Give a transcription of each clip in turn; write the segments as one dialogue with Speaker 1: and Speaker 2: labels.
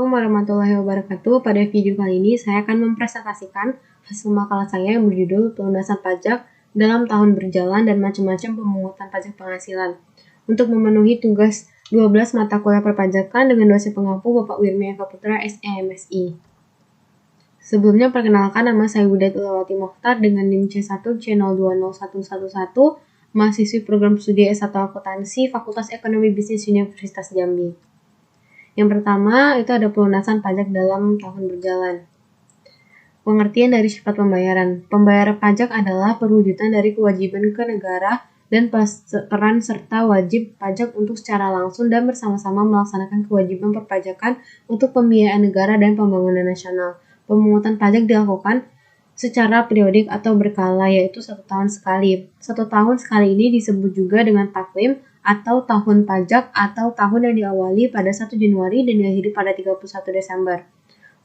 Speaker 1: Assalamualaikum warahmatullahi wabarakatuh. Pada video kali ini saya akan mempresentasikan hasil makalah saya yang berjudul Pelunasan Pajak dalam Tahun Berjalan dan Macam-macam Pemungutan Pajak Penghasilan untuk memenuhi tugas 12 mata kuliah perpajakan dengan dosen pengampu Bapak Wirmi Eka Putra SEMSI. Sebelumnya perkenalkan, nama saya Budet Ulawati Mokhtar dengan NIM C1 C020111, mahasiswi program studi S1 Akuntansi Fakultas Ekonomi Bisnis Universitas Jambi. Yang pertama itu ada pelunasan pajak dalam tahun berjalan. Pengertian dari sifat pembayaran. Pembayaran pajak adalah perwujudan dari kewajiban ke negara dan peran serta wajib pajak untuk secara langsung dan bersama-sama melaksanakan kewajiban perpajakan untuk pembiayaan negara dan pembangunan nasional. Pemungutan pajak dilakukan secara periodik atau berkala, yaitu 1 tahun sekali. 1 tahun sekali ini disebut juga dengan takvim atau tahun pajak atau tahun yang diawali pada 1 Januari dan diakhiri pada 31 Desember.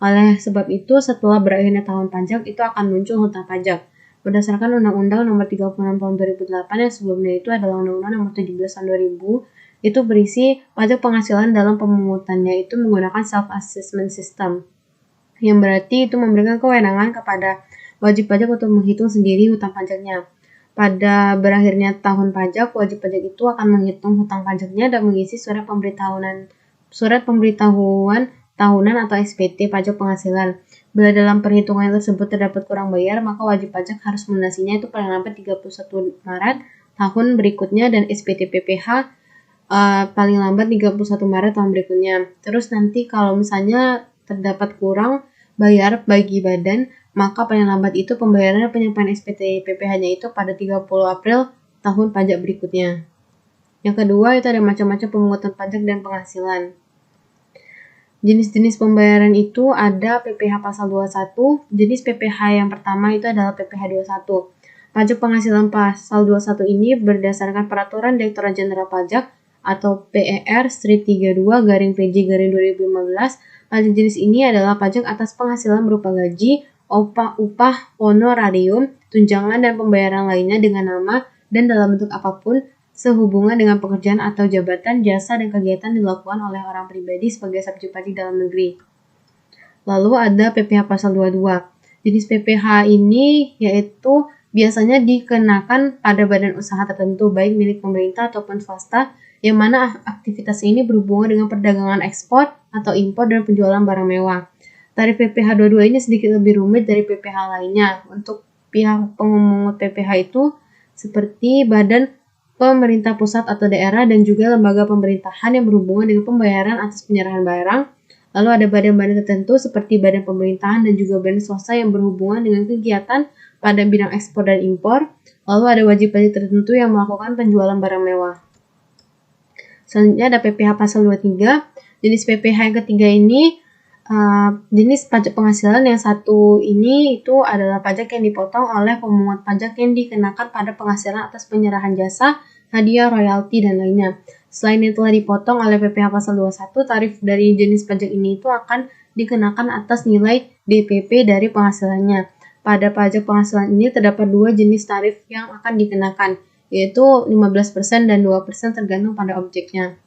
Speaker 1: Oleh sebab itu, setelah berakhirnya tahun pajak itu akan muncul hutang pajak. Berdasarkan Undang-Undang Nomor 36 Tahun 2008 yang sebelumnya itu adalah Undang-Undang Nomor 17 Tahun 2000, itu berisi pajak penghasilan dalam pemungutannya itu menggunakan self-assessment system, yang berarti itu memberikan kewenangan kepada wajib pajak untuk menghitung sendiri hutang pajaknya. Pada berakhirnya tahun pajak, wajib pajak itu akan menghitung hutang pajaknya dan mengisi surat pemberitahuan tahunan atau SPT pajak penghasilan. Bila dalam perhitungan tersebut terdapat kurang bayar, maka wajib pajak harus melunasinya itu paling lambat 31 Maret tahun berikutnya dan SPT PPH paling lambat 31 Maret tahun berikutnya. Terus nanti kalau misalnya terdapat kurang bayar bagi badan, maka paling lambat itu pembayaran penyampaian SPT PPH-nya itu pada 30 April tahun pajak berikutnya. Yang kedua itu ada macam-macam pemungutan pajak dan penghasilan. Jenis-jenis pembayaran itu ada PPH pasal 21. Jenis PPH yang pertama itu adalah PPH 21. Pajak penghasilan pasal 21 ini berdasarkan Peraturan Direktorat Jenderal Pajak atau PER Strip 32/PJ/2015. Pajak jenis ini adalah pajak atas penghasilan berupa gaji, upah, honorarium, tunjangan, dan pembayaran lainnya dengan nama dan dalam bentuk apapun sehubungan dengan pekerjaan atau jabatan, jasa, dan kegiatan dilakukan oleh orang pribadi sebagai subjek pajak dalam negeri. Lalu ada PPH pasal 22. Jenis PPH ini yaitu biasanya dikenakan pada badan usaha tertentu, baik milik pemerintah ataupun swasta, yang mana aktivitas ini berhubungan dengan perdagangan ekspor atau impor dan penjualan barang mewah. Tarif PPH 22 ini sedikit lebih rumit dari PPH lainnya. Untuk pihak pemungut PPH itu seperti badan pemerintah pusat atau daerah dan juga lembaga pemerintahan yang berhubungan dengan pembayaran atas penyerahan barang. Lalu ada badan-badan tertentu seperti badan pemerintahan dan juga badan swasta yang berhubungan dengan kegiatan pada bidang ekspor dan impor. Lalu ada wajib pajak tertentu yang melakukan penjualan barang mewah. Selanjutnya ada PPH pasal 23. Jenis PPH yang ketiga ini jenis pajak penghasilan yang satu ini itu adalah pajak yang dipotong oleh pemungut pajak yang dikenakan pada penghasilan atas penyerahan jasa, hadiah, royalti, dan lainnya. Selain itu telah dipotong oleh PPH pasal 21, tarif dari jenis pajak ini itu akan dikenakan atas nilai DPP dari penghasilannya. Pada pajak penghasilan ini terdapat 2 jenis tarif yang akan dikenakan, yaitu 15% dan 2% tergantung pada objeknya.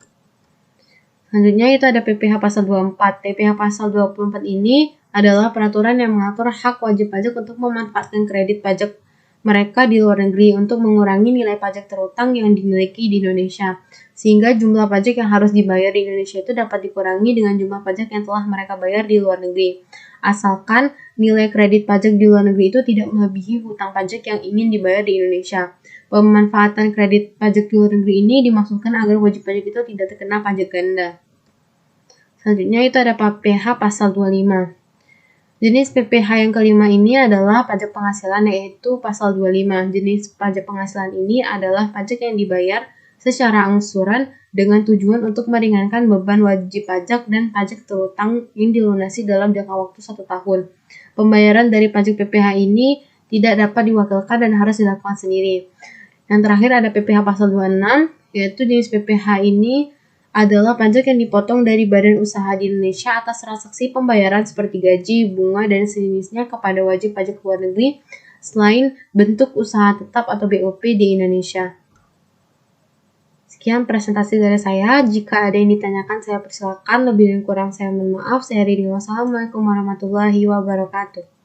Speaker 1: Selanjutnya itu ada PPH pasal 24. PPH pasal 24 ini adalah peraturan yang mengatur hak wajib pajak untuk memanfaatkan kredit pajak mereka di luar negeri untuk mengurangi nilai pajak terutang yang dimiliki di Indonesia, sehingga jumlah pajak yang harus dibayar di Indonesia itu dapat dikurangi dengan jumlah pajak yang telah mereka bayar di luar negeri, asalkan nilai kredit pajak di luar negeri itu tidak melebihi hutang pajak yang ingin dibayar di Indonesia. Pemanfaatan kredit pajak di luar negeri ini dimaksudkan agar wajib pajak itu tidak terkena pajak ganda. Selanjutnya itu ada PPH pasal 25. Jenis PPH yang kelima ini adalah pajak penghasilan, yaitu pasal 25. Jenis pajak penghasilan ini adalah pajak yang dibayar secara angsuran dengan tujuan untuk meringankan beban wajib pajak dan pajak terutang yang dilunasi dalam jangka waktu 1 tahun. Pembayaran dari pajak PPH ini tidak dapat diwakilkan dan harus dilakukan sendiri. Yang terakhir ada PPH pasal 26, yaitu jenis PPH ini adalah pajak yang dipotong dari badan usaha di Indonesia atas transaksi pembayaran seperti gaji, bunga, dan sejenisnya kepada wajib pajak luar negeri selain bentuk usaha tetap atau BOP di Indonesia. Sekian presentasi dari saya. Jika ada yang ditanyakan, saya persilakan. Lebih dan kurang saya mohon maaf. Saya Rini. Wassalamualaikum warahmatullahi wabarakatuh.